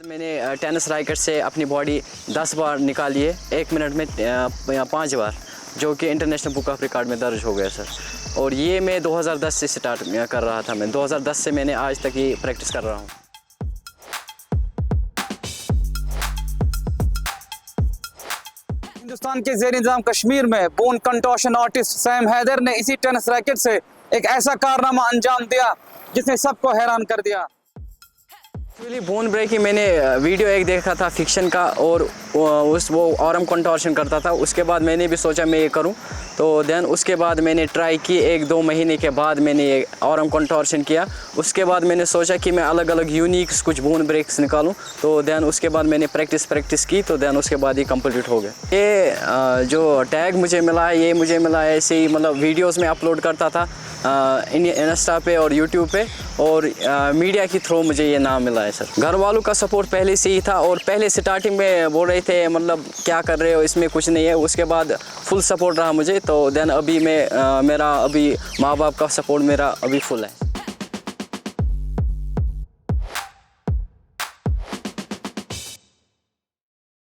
मैंने tennis racket से अपनी बॉडी 10 बार निकाली है, 1 मिनट में 5 बार, जो कि इंटरनेशनल बुक ऑफ रिकॉर्ड में दर्ज हो गया सर। और ये मैं 2010 से स्टार्ट कर रहा था। मैं 2010 से मैंने आज तक ये प्रैक्टिस कर रहा हूँ। हिंदुस्तान के ज़ेर इंतज़ाम कश्मीर में बोन कंटोशन आर्टिस्ट सैम हैदर ने इसी टेनिस रैकेट से एक ऐसा कारनामा अंजाम दिया जिसने सबको हैरान कर दिया। एक्चुअली बोन ब्रेकिंग मैंने वीडियो एक देखा था फिक्शन का, और वो आर्म कंटोर्शन करता था। उसके बाद मैंने भी सोचा मैं ये करूं, तो देन उसके बाद मैंने ट्राई की। 1-2 महीने के बाद मैंने ये आर्म कंटोर्शन किया। उसके बाद मैंने सोचा कि मैं अलग अलग यूनिक्स कुछ बोन ब्रेक्स निकालूं, तो देन उसके बाद मैंने प्रैक्टिस की, तो देन उसके बाद ये कंप्लीट हो गया। ये जो टैग मुझे मिला है, ये मुझे मिला है ऐसे ही, मतलब वीडियोज़ में अपलोड करता था इंस्टा पे और यूट्यूब पे, और मीडिया के थ्रू मुझे ये नाम मिला है सर। घर वालों का सपोर्ट पहले से ही था, और पहले स्टार्टिंग में बोल रहे थे मतलब क्या कर रहे हो, इसमें कुछ नहीं है। उसके बाद फुल सपोर्ट रहा मुझे, तो देन अभी मैं मेरा अभी माँ बाप का सपोर्ट मेरा अभी फुल है।